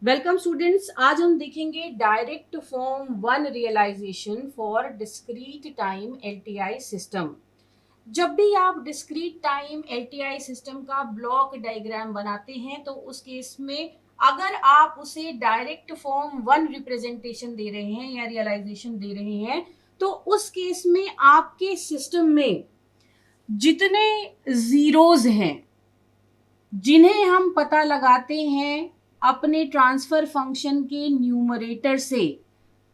Welcome students. आज हम देखेंगे direct form one realisation for discrete time LTI system. जब भी आप डिस्क्रीट टाइम एलटीआई सिस्टम का ब्लॉक डायग्राम बनाते हैं तो उस केस में अगर आप उसे डायरेक्ट फॉर्म वन रिप्रेजेंटेशन दे रहे हैं या रियलाइजेशन दे रहे हैं तो उस केस में आपके सिस्टम में जितने जीरोज हैं जिन्हें हम पता लगाते हैं अपने ट्रांसफर फंक्शन के न्यूमरेटर से,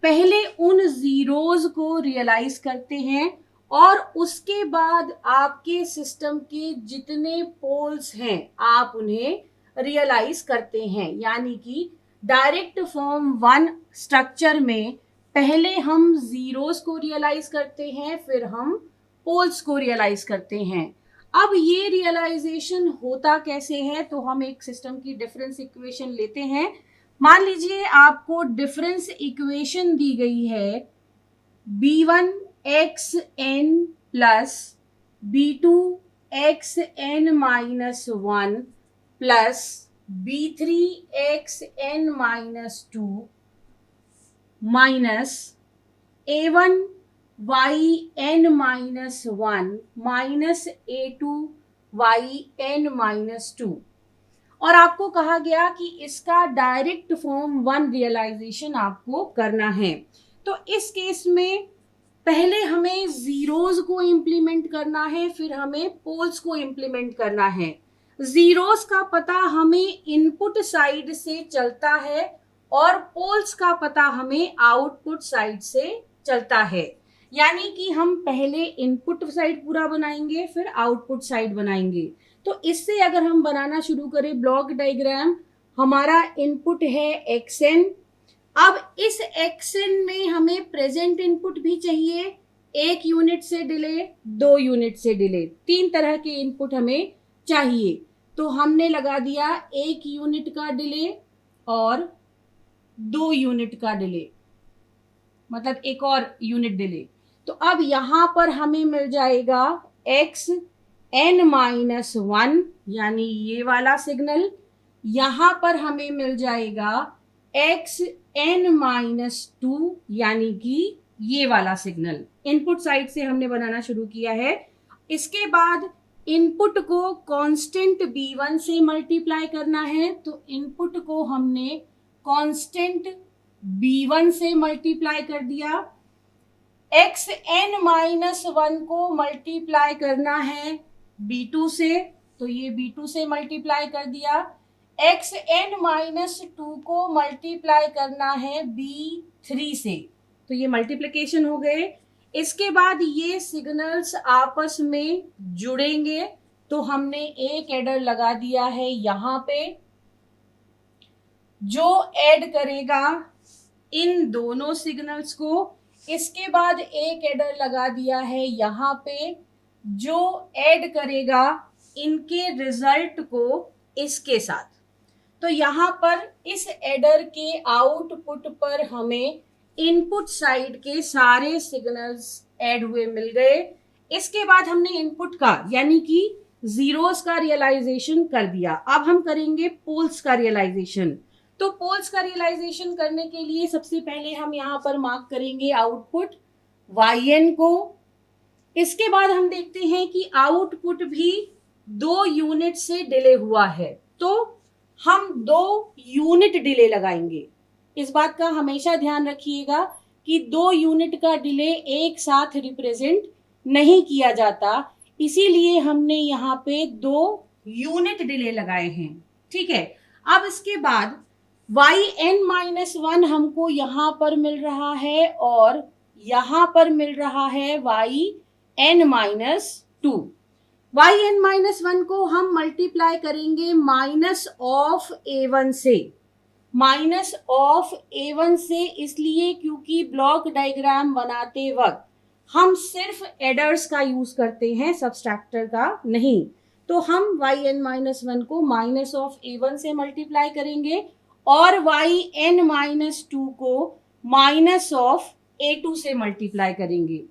पहले उन जीरोज को रियलाइज करते हैं और उसके बाद आपके सिस्टम के जितने पोल्स हैं आप उन्हें रियलाइज करते हैं। यानी कि डायरेक्ट फॉर्म वन स्ट्रक्चर में पहले हम जीरोस को रियलाइज करते हैं, फिर हम पोल्स को रियलाइज करते हैं। अब ये रियलाइजेशन होता कैसे है, तो हम एक सिस्टम की डिफरेंस इक्वेशन लेते हैं। मान लीजिए आपको डिफरेंस इक्वेशन दी गई है b1xn plus b2xn-1 plus b3xn-2 minus a1 yn-1 minus a2 yn-2, और आपको कहा गया कि इसका डायरेक्ट फॉर्म वन रियलाइजेशन आपको करना है। तो इस केस में पहले हमें जीरोज को इंप्लीमेंट करना है, फिर हमें पोल्स को इंप्लीमेंट करना है। जीरोज का पता हमें इनपुट साइड से चलता है और पोल्स का पता हमें आउटपुट साइड से चलता है। यानी कि हम पहले इनपुट साइड पूरा बनाएंगे, फिर आउटपुट साइड बनाएंगे। तो इससे अगर हम बनाना शुरू करें ब्लॉक डायग्राम, हमारा इनपुट है xn। अब इस xn में हमें प्रेजेंट इनपुट भी चाहिए, 1 यूनिट से डिले, 2 यूनिट से डिले, 3 तरह के इनपुट हमें चाहिए। तो हमने लगा दिया 1 यूनिट का डिले और 2 यूनिट का डिले, मतलब एक और यूनिट डिले। तो अब यहां पर हमें मिल जाएगा xn-1 यानी ये वाला सिग्नल, यहां पर हमें मिल जाएगा xn-2 यानी कि ये वाला सिग्नल। इनपुट साइड से हमने बनाना शुरू किया है। इसके बाद इनपुट को कांस्टेंट b1 से मल्टीप्लाई करना है, तो इनपुट को हमने कांस्टेंट b1 से मल्टीप्लाई कर दिया। xn-1 को मल्टीप्लाई करना है b2 से, तो ये b2 से मल्टीप्लाई कर दिया। xn-2 को मल्टीप्लाई करना है b3 से, तो ये मल्टीप्लिकेशन हो गए। इसके बाद ये सिग्नल्स आपस में जुड़ेंगे, तो हमने एक एडर लगा दिया है यहाँ पे जो ऐड करेगा इन दोनों सिग्नल्स को। इसके बाद एक एडर लगा दिया है यहाँ पे जो ऐड करेगा इनके रिजल्ट को इसके साथ। तो यहाँ पर इस एडर के आउटपुट पर हमें इनपुट साइड के सारे सिग्नल्स ऐड हुए मिल गए। इसके बाद हमने इनपुट का यानी कि जीरोस का रियलाइजेशन कर दिया। अब हम करेंगे पोल्स का रियलाइजेशन। तो पोल्स का रियलाइजेशन करने के लिए सबसे पहले हम यहाँ पर मार्क करेंगे आउटपुट yn को। इसके बाद हम देखते हैं कि आउटपुट भी 2 यूनिट से डिले हुआ है, तो हम 2 यूनिट डिले लगाएंगे। इस बात का हमेशा ध्यान रखिएगा कि 2 यूनिट का डिले एक साथ रिप्रेजेंट नहीं किया जाता, इसीलिए हमने यहाँ पे 2 यूनिट डिले लगाए हैं। ठीक है। अब इसके बाद yn-1 हमको यहाँ पर मिल रहा है और यहाँ पर मिल रहा है yn-2। yn-1 को हम मल्टीप्लाई करेंगे माइनस ऑफ a1 से। माइनस ऑफ a1 से इसलिए क्योंकि ब्लॉक डायग्राम बनाते वक्त हम सिर्फ एडर्स का यूज करते हैं, सबट्रैक्टर का नहीं। तो हम yn-1 को माइनस ऑफ a1 से मल्टीप्लाई करेंगे और yn-2 को माइनस ऑफ a2 से मल्टीप्लाई करेंगे।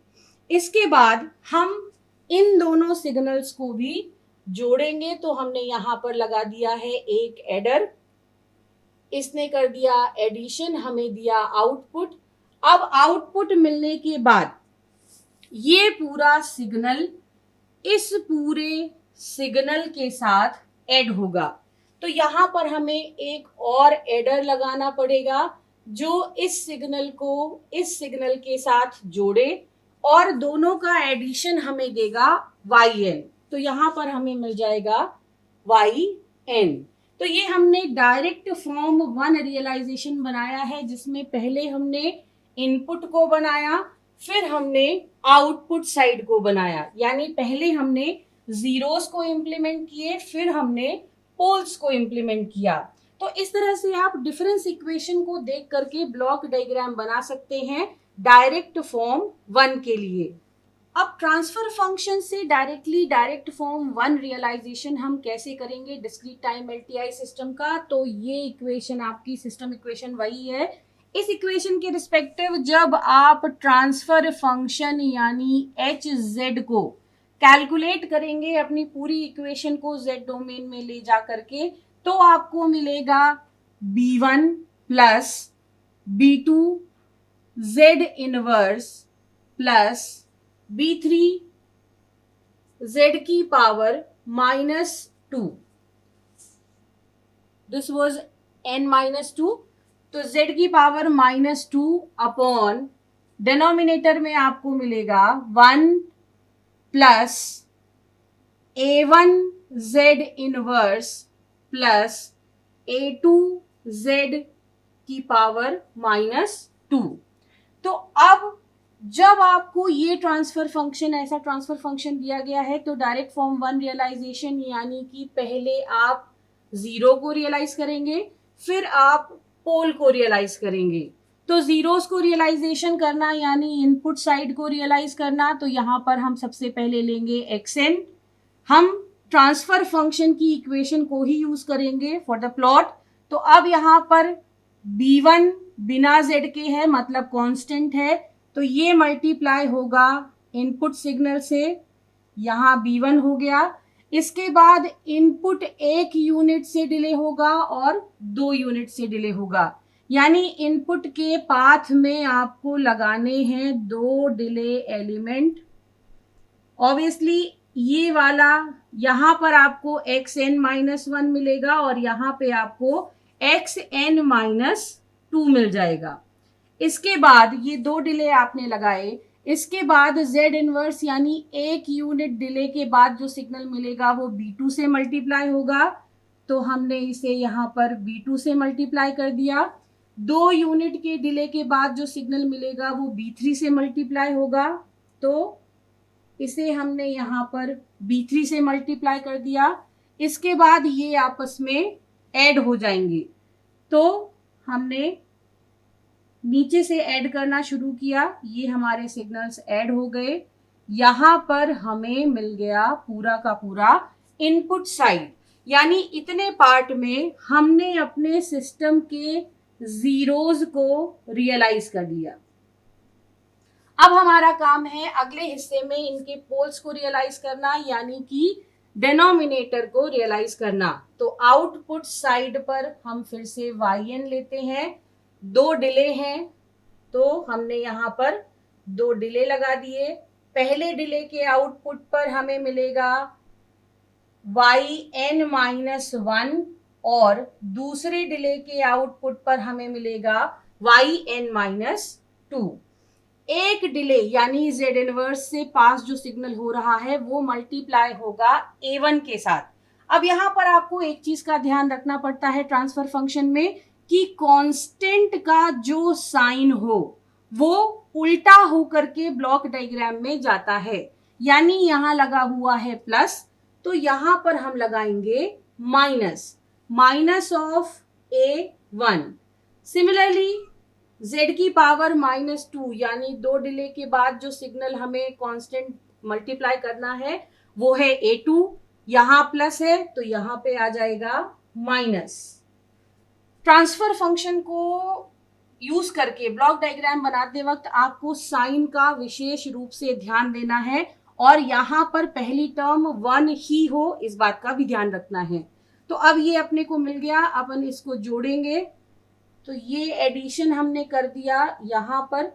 इसके बाद हम इन दोनों सिग्नल्स को भी जोड़ेंगे, तो हमने यहाँ पर लगा दिया है एक एडर इसने कर दिया एडिशन, हमें दिया आउटपुट। अब आउटपुट मिलने के बाद ये पूरा सिग्नल इस पूरे सिग्नल के साथ ऐड होगा। तो यहाँ पर हमें एक और एडर लगाना पड़ेगा जो इस सिग्नल को इस सिग्नल के साथ जोड़े और दोनों का एडिशन हमें देगा yn। तो यहाँ पर हमें मिल जाएगा yn। तो ये हमने डायरेक्ट फॉर्म 1 रियलाइजेशन बनाया है, जिसमें पहले हमने इनपुट को बनाया, फिर हमने आउटपुट साइड को बनाया। यानी पहले हमने जीरोस को इम्प्लीमेंट किए, फिर हमने पोल्स को इम्प्लीमेंट किया। तो इस तरह से आप डिफरेंस इक्वेशन को देख करके ब्लॉक डायग्राम बना सकते हैं डायरेक्ट फॉर्म 1 के लिए। अब ट्रांसफर फंक्शन से डायरेक्टली डायरेक्ट फॉर्म 1 रियलाइजेशन हम कैसे करेंगे डिस्क्रीट टाइम एलटीआई सिस्टम का। तो ये इक्वेशन आपकी सिस्टम इक्वेशन वही है। इस इक्वेशन के रिस्पेक्टिव जब आप ट्रांसफर फंक्शन यानी एच जेड को कैलकुलेट करेंगे अपनी पूरी इक्वेशन को जेड डोमेन में ले जा करके, तो आपको मिलेगा b1 plus b2 Z inverse plus b3 z की पावर -2। This was n-2। तो z की पावर -2 अपॉन डिनोमिनेटर में आपको मिलेगा 1 plus a1 z inverse plus a2 z की पावर -2। तो अब जब आपको ये ट्रांसफर फंक्शन ऐसा ट्रांसफर फंक्शन दिया गया है तो डायरेक्ट फॉर्म 1 रियलाइजेशन यानी कि पहले आप जीरो को रियलाइज करेंगे, फिर आप पोल को रियलाइज करेंगे। तो जीरोस को रियलाइजेशन करना यानी इनपुट साइड को रियलाइज करना, तो यहाँ पर हम सबसे पहले लेंगे xn। हम ट्रांसफर फंक्शन की इक्वेशन को ही यूज करेंगे फॉर द प्लॉट। तो अब यहाँ पर b1 बिना z के है, मतलब कांस्टेंट है, तो ये मल्टीप्लाई होगा इनपुट सिग्नल से, यहाँ b1 हो गया। इसके बाद इनपुट 1 यूनिट से डिले होगा और 2 यूनिट से डिले होगा, यानी इनपुट के पाथ में आपको लगाने हैं 2 डिले एलिमेंट। ऑब्वियसली ये वाला यहाँ पर आपको xn-1 मिलेगा और यहाँ पे आपको xn-2 मिल जाएगा। इसके बाद ये 2 डिले आपने लगाए, इसके बाद z इनवर्स यानी 1 यूनिट डिले के बाद जो सिग्नल मिलेगा वो b2 से मल्टीप्लाई होगा, तो हमने इसे यहाँ पर b2 से मल्टीप्लाई कर दिया। 2 यूनिट के डिले के बाद जो सिग्नल मिलेगा वो b3 से मल्टीप्लाई होगा, तो इसे हमने यहाँ पर b3 से मल्टीप्लाई कर दिया। इसके बाद ये आपस में ऐड हो जाएंगे, तो हमने नीचे से ऐड करना शुरू किया, ये हमारे सिग्नल्स ऐड हो गए। यहाँ पर हमें मिल गया पूरा का पूरा इनपुट साइड, यानी इतने पार्ट में हमने अपने सिस्टम के जीरोज को रियलाइज कर लिया। अब हमारा काम है अगले हिस्से में इनके पोल्स को रियलाइज करना, यानी कि डिनोमिनेटर को रियलाइज करना। तो आउटपुट साइड पर हम फिर से yn लेते हैं, 2 डिले हैं, तो हमने यहाँ पर 2 डिले लगा दिए। पहले डिले के आउटपुट पर हमें मिलेगा yn-1 और दूसरे डिले के आउटपुट पर हमें मिलेगा yn-2। एक डिले यानी z इनवर्स से पास जो सिग्नल हो रहा है वो मल्टीप्लाई होगा a1 के साथ। अब यहाँ पर आपको एक चीज का ध्यान रखना पड़ता है ट्रांसफर फंक्शन में कि कांस्टेंट का जो साइन हो वो उल्टा होकर के ब्लॉक डायग्राम में जाता है, यानी यहाँ लगा हुआ है प्लस, तो यहाँ पर हम लगाएंगे minus of a1। Similarly z की पावर -2 यानी 2 डिले के बाद जो सिग्नल हमें कांस्टेंट मल्टीप्लाई करना है वो है a2, यहाँ प्लस है तो यहाँ पे आ जाएगा माइनस। ट्रांसफर फंक्शन को यूज करके ब्लॉक डायग्राम बनाते वक्त आपको साइन का विशेष रूप से ध्यान देना है और यहाँ पर पहली टर्म 1 ही हो, इस बात का भी ध्यान रखना है। तो अब ये अपने को मिल गया, अपन इसको जोड़ेंगे, तो ये एडिशन हमने कर दिया। यहाँ पर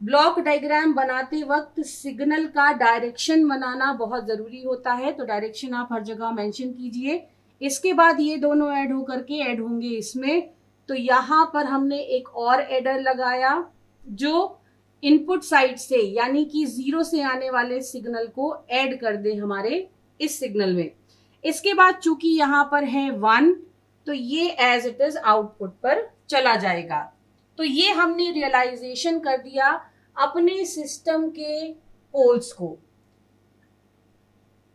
ब्लॉक डायग्राम बनाते वक्त सिग्नल का डायरेक्शन बनाना बहुत ज़रूरी होता है, तो डायरेक्शन आप हर जगह मेंशन कीजिए। इसके बाद ये दोनों ऐड होकर के ऐड होंगे इसमें। तो यहाँ पर हमने एक और एडर लगाया जो इनपुट साइड से यानी कि 0 से आने वाले सिग्नल को ऐड कर दे हमारे इस सिग्नल में। इसके बाद चूंकि यहाँ पर है 1, तो ये एज इट इज आउटपुट पर चला जाएगा। तो ये हमने रियलाइजेशन कर दिया अपने सिस्टम के पोल्स को।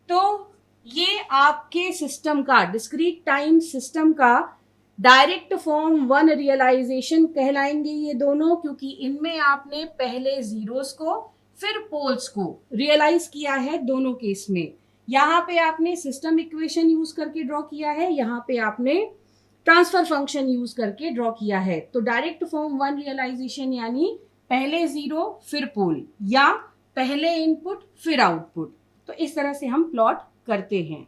तो ये आपके सिस्टम का, डिस्क्रीट टाइम सिस्टम का डायरेक्ट फॉर्म 1 रियलाइजेशन कहलाएंगे ये दोनों, क्योंकि इनमें आपने पहले जीरोस को फिर पोल्स को रियलाइज किया है दोनों केस में। यहाँ पे आपने सिस्टम इक्वेशन यूज करके ड्रॉ किया है, यहाँ पे आपने ट्रांसफर फंक्शन यूज करके ड्रॉ किया है। तो डायरेक्ट फॉर्म 1 रियलाइजेशन यानी पहले जीरो फिर पोल, या पहले इनपुट फिर आउटपुट। तो इस तरह से हम प्लॉट करते हैं।